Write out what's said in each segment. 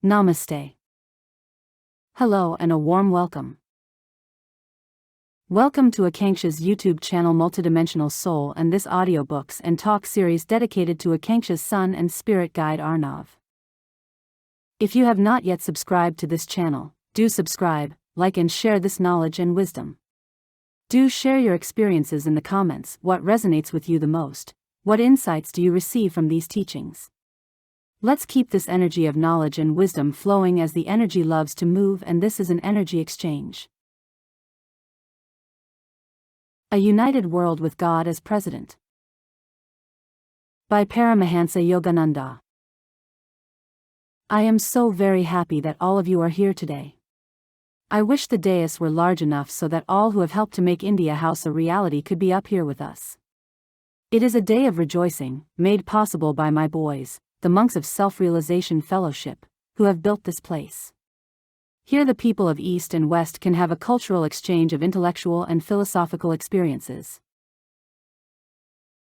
Namaste. Hello and a warm welcome. Welcome to Akankssha's YouTube channel Multidimensional Soul and this audiobooks and talk series dedicated to Akankssha's son and spirit guide Arnav. If you have not yet subscribed to this channel, do subscribe, like and share this knowledge and wisdom. Do share your experiences in the comments. What resonates with you the most? What insights do you receive from these teachings? Let's keep this energy of knowledge and wisdom flowing as the energy loves to move, and this is an energy exchange. A United World with God as President. By Paramahansa Yogananda. I am so very happy that all of you are here today. I wish the dais were large enough so that all who have helped to make India House a reality could be up here with us. It is a day of rejoicing, made possible by my boys, the monks of Self-Realization Fellowship, who have built this place. Here the people of East and West can have a cultural exchange of intellectual and philosophical experiences.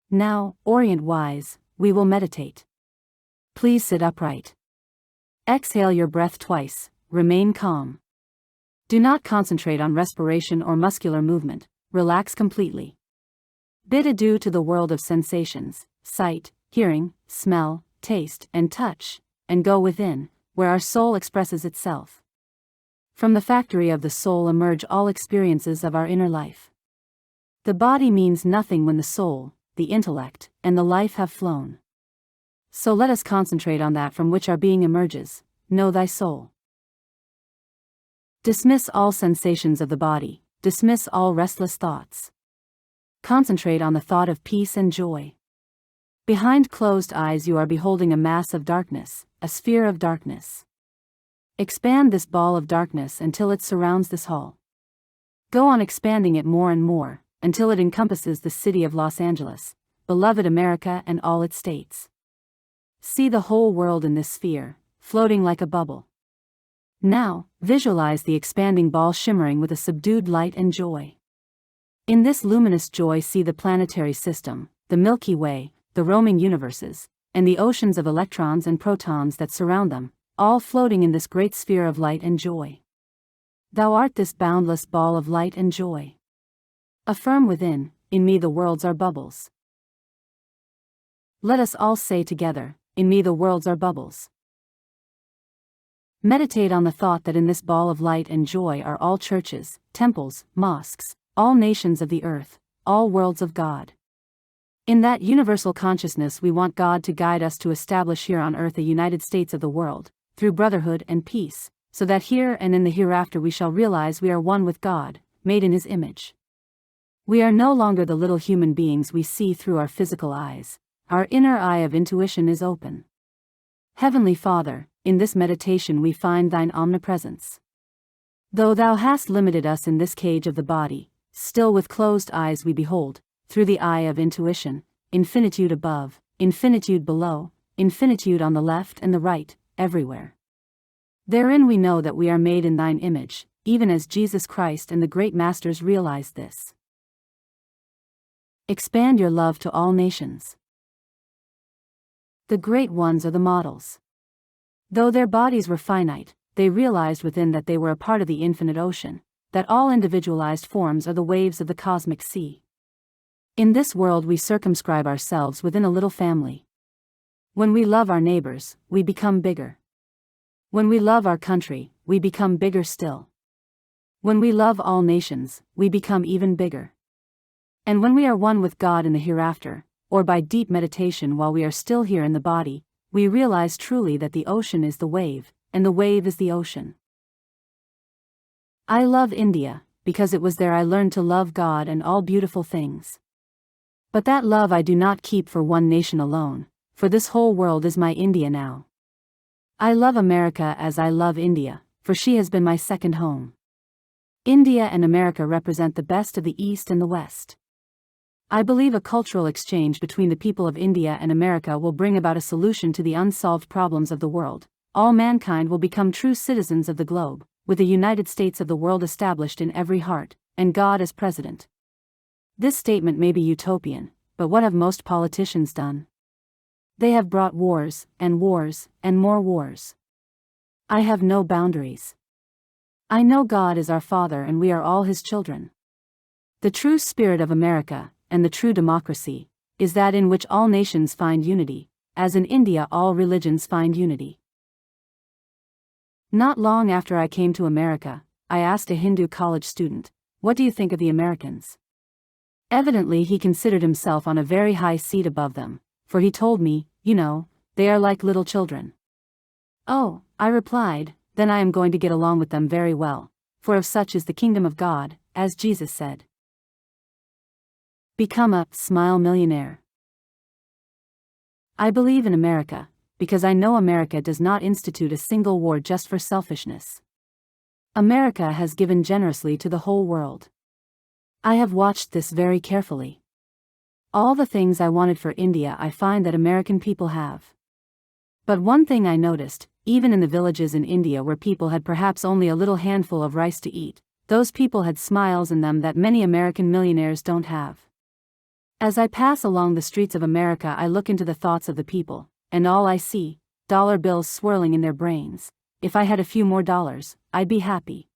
Now, Orient-wise, we will meditate. Please sit upright. Exhale your breath twice, remain calm. Do not concentrate on respiration or muscular movement, relax completely. Bid adieu to the world of sensations, sight, hearing, smell, taste, and touch, and go within, where our soul expresses itself. From the factory of the soul emerge all experiences of our inner life. The body means nothing when the soul, the intellect, and the life have flown. So let us concentrate on that from which our being emerges. Know thy soul. Dismiss all sensations of the body, dismiss all restless thoughts. Concentrate on the thought of peace and joy. Behind closed eyes you are beholding a mass of darkness, a sphere of darkness. Expand this ball of darkness until it surrounds this hall. Go on expanding it more and more, until it encompasses the city of Los Angeles, beloved America and all its states. See the whole world in this sphere, floating like a bubble. Now, visualize the expanding ball shimmering with a subdued light and joy. In this luminous joy see the planetary system, the Milky Way, the roaming universes, and the oceans of electrons and protons that surround them, all floating in this great sphere of light and joy. Thou art this boundless ball of light and joy. Affirm within, in me the worlds are bubbles. Let us all say together, in me the worlds are bubbles. Meditate on the thought that in this ball of light and joy are all churches, temples, mosques, all nations of the earth, all worlds of God. In that universal consciousness we want God to guide us to establish here on earth a United States of the world, through brotherhood and peace, so that here and in the hereafter we shall realize we are one with God, made in His image. We are no longer the little human beings we see through our physical eyes, our inner eye of intuition is open. Heavenly Father, in this meditation we find Thine omnipresence. Though Thou hast limited us in this cage of the body, still with closed eyes we behold, through the eye of intuition, infinitude above, infinitude below, infinitude on the left and the right, everywhere. Therein we know that we are made in Thine image, even as Jesus Christ and the great masters realized this. Expand your love to all nations. The great ones are the models. Though their bodies were finite, they realized within that they were a part of the infinite ocean, that all individualized forms are the waves of the cosmic sea. In this world we circumscribe ourselves within a little family. When we love our neighbors, we become bigger. When we love our country, we become bigger still. When we love all nations, we become even bigger. And when we are one with God in the hereafter, or by deep meditation while we are still here in the body, we realize truly that the ocean is the wave, and the wave is the ocean. I love India, because it was there I learned to love God and all beautiful things. But that love I do not keep for one nation alone, for this whole world is my India now. I love America as I love India, for she has been my second home. India and America represent the best of the East and the West. I believe a cultural exchange between the people of India and America will bring about a solution to the unsolved problems of the world. All mankind will become true citizens of the globe, with the United States of the world established in every heart, and God as president. This statement may be utopian, but what have most politicians done? They have brought wars, and more wars. I have no boundaries. I know God is our Father and we are all His children. The true spirit of America, and the true democracy, is that in which all nations find unity, as in India all religions find unity. Not long after I came to America, I asked a Hindu college student, "What do you think of the Americans?" Evidently he considered himself on a very high seat above them, for he told me, "You know, they are like little children." "Oh," I replied, "then I am going to get along with them very well, for of such is the kingdom of God, as Jesus said." Become a smile millionaire. I believe in America, because I know America does not institute a single war just for selfishness. America has given generously to the whole world. I have watched this very carefully. All the things I wanted for India I find that American people have. But one thing I noticed, even in the villages in India where people had perhaps only a little handful of rice to eat, those people had smiles in them that many American millionaires don't have. As I pass along the streets of America, I look into the thoughts of the people, and all I see, dollar bills swirling in their brains. If I had a few more dollars, I'd be happy.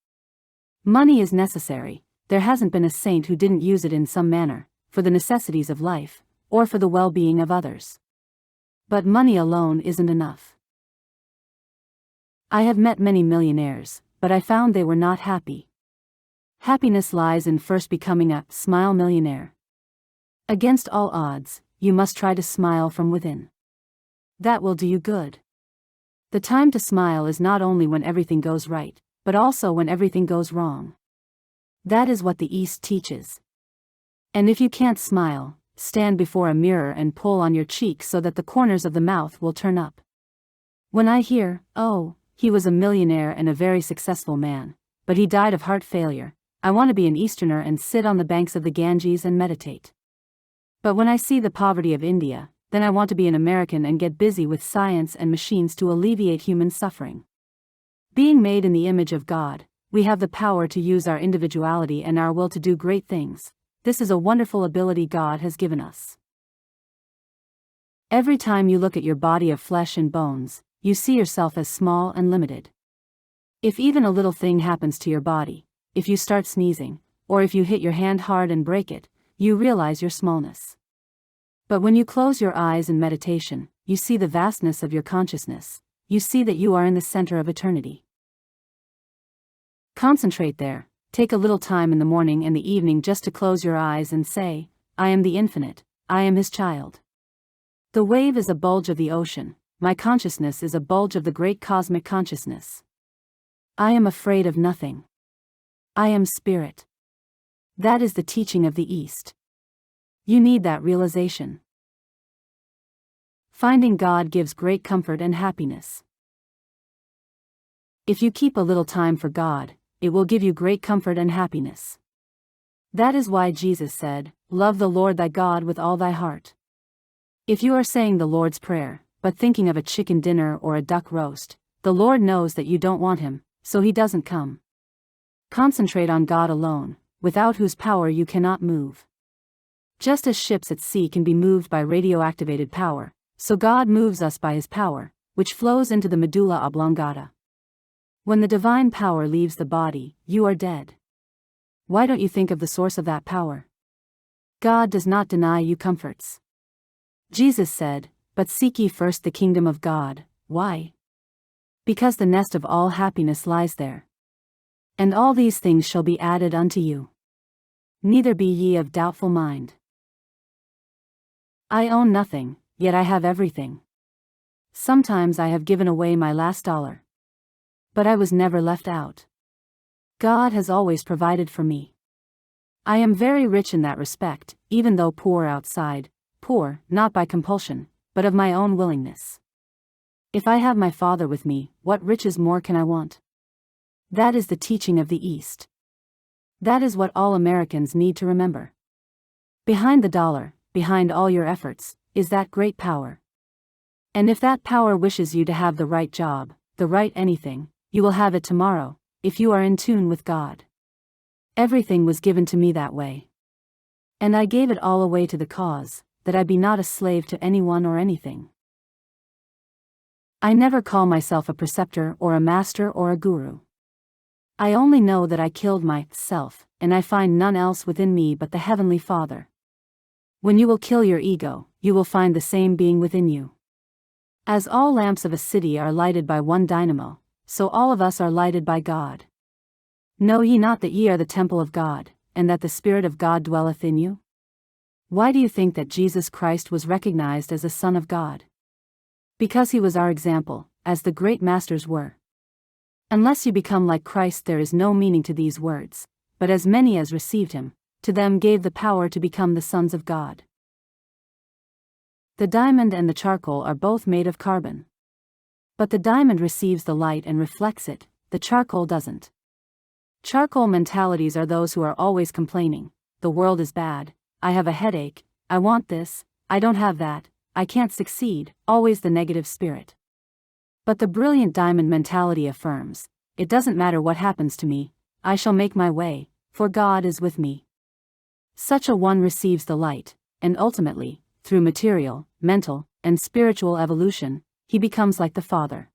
Money is necessary. There hasn't been a saint who didn't use it in some manner, for the necessities of life, or for the well-being of others. But money alone isn't enough. I have met many millionaires, but I found they were not happy. Happiness lies in first becoming a smile millionaire. Against all odds, you must try to smile from within. That will do you good. The time to smile is not only when everything goes right, but also when everything goes wrong. That is what the East teaches. And if you can't smile, stand before a mirror and pull on your cheeks so that the corners of the mouth will turn up. When I hear, "Oh, he was a millionaire and a very successful man, but he died of heart failure," I want to be an Easterner and sit on the banks of the Ganges and meditate. But when I see the poverty of India, then I want to be an American and get busy with science and machines to alleviate human suffering. Being made in the image of God, we have the power to use our individuality and our will to do great things. This is a wonderful ability God has given us. Every time you look at your body of flesh and bones, you see yourself as small and limited. If even a little thing happens to your body, if you start sneezing, or if you hit your hand hard and break it, you realize your smallness. But when you close your eyes in meditation, you see the vastness of your consciousness. You see that you are in the center of eternity. Concentrate there. Take a little time in the morning and the evening just to close your eyes and say, "I am the infinite, I am His child." The wave is a bulge of the ocean, my consciousness is a bulge of the great cosmic consciousness. I am afraid of nothing. I am spirit. That is the teaching of the East. You need that realization. Finding God gives great comfort and happiness. If you keep a little time for God, it will give you great comfort and happiness. That is why Jesus said, "Love the Lord thy God with all thy heart." If you are saying the Lord's Prayer, but thinking of a chicken dinner or a duck roast, the Lord knows that you don't want Him, so He doesn't come. Concentrate on God alone, without whose power you cannot move. Just as ships at sea can be moved by radioactivated power, so God moves us by His power, which flows into the medulla oblongata. When the divine power leaves the body, you are dead. Why don't you think of the source of that power? God does not deny you comforts. Jesus said, "But seek ye first the kingdom of God." Why? Because the nest of all happiness lies there. And all these things shall be added unto you. Neither be ye of doubtful mind. I own nothing, yet I have everything. Sometimes I have given away my last dollar. But I was never left out. God has always provided for me. I am very rich in that respect, even though poor outside, poor, not by compulsion, but of my own willingness. If I have my Father with me, what riches more can I want? That is the teaching of the East. That is what all Americans need to remember. Behind the dollar, behind all your efforts, is that great power. And if that power wishes you to have the right job, the right anything, you will have it tomorrow, if you are in tune with God. Everything was given to me that way. And I gave it all away to the cause, that I be not a slave to anyone or anything. I never call myself a preceptor or a master or a guru. I only know that I killed myself, and I find none else within me but the Heavenly Father. When you will kill your ego, you will find the same being within you. As all lamps of a city are lighted by one dynamo, so all of us are lighted by God. Know ye not that ye are the temple of God, and that the Spirit of God dwelleth in you? Why do you think that Jesus Christ was recognized as the Son of God? Because he was our example, as the great masters were. Unless you become like Christ, there is no meaning to these words, but as many as received him, to them gave the power to become the sons of God. The diamond and the charcoal are both made of carbon. But the diamond receives the light and reflects it, the charcoal doesn't. Charcoal mentalities are those who are always complaining, the world is bad, I have a headache, I want this, I don't have that, I can't succeed, always the negative spirit. But the brilliant diamond mentality affirms, it doesn't matter what happens to me, I shall make my way, for God is with me. Such a one receives the light, and ultimately, through material, mental, and spiritual evolution, he becomes like the Father.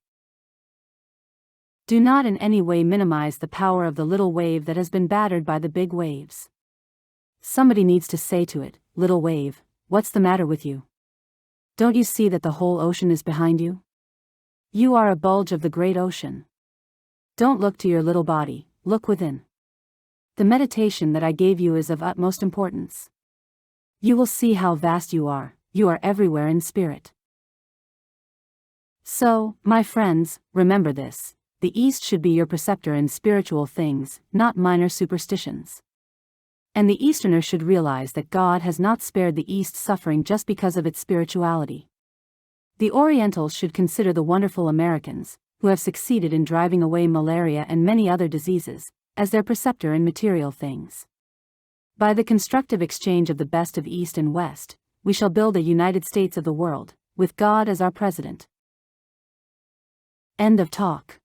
Do not in any way minimize the power of the little wave that has been battered by the big waves. Somebody needs to say to it, little wave, what's the matter with you? Don't you see that the whole ocean is behind you? You are a bulge of the great ocean. Don't look to your little body, look within. The meditation that I gave you is of utmost importance. You will see how vast you are everywhere in spirit. So, my friends, remember this, the East should be your preceptor in spiritual things, not minor superstitions. And the Easterner should realize that God has not spared the East suffering just because of its spirituality. The Orientals should consider the wonderful Americans, who have succeeded in driving away malaria and many other diseases, as their preceptor in material things. By the constructive exchange of the best of East and West, we shall build a United States of the world, with God as our president. End of talk.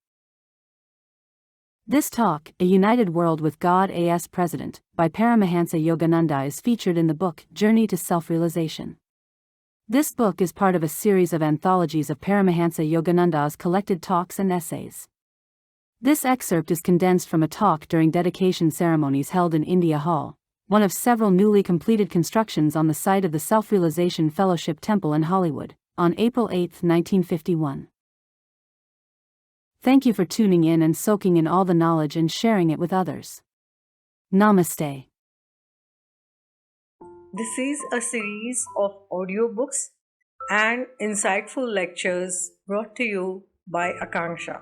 This talk, A United World with God as President, by Paramahansa Yogananda is featured in the book Journey to Self-Realization. This book is part of a series of anthologies of Paramahansa Yogananda's collected talks and essays. This excerpt is condensed from a talk during dedication ceremonies held in India Hall, one of several newly completed constructions on the site of the Self-Realization Fellowship Temple in Hollywood, on April 8, 1951. Thank you for tuning in and soaking in all the knowledge and sharing it with others. Namaste. This is a series of audiobooks and insightful lectures brought to you by Akanksha,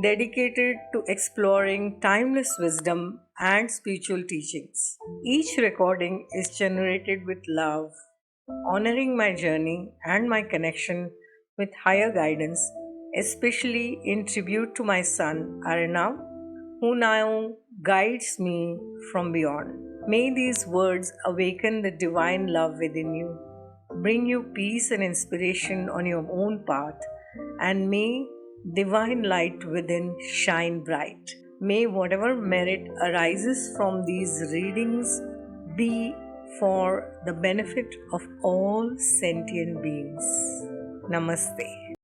dedicated to exploring timeless wisdom and spiritual teachings. Each recording is generated with love, honoring my journey and my connection with higher guidance, especially in tribute to my son Arnav, who now guides me from beyond. May these words awaken the divine love within you, bring you peace and inspiration on your own path, and may divine light within shine bright. May whatever merit arises from these readings be for the benefit of all sentient beings. Namaste.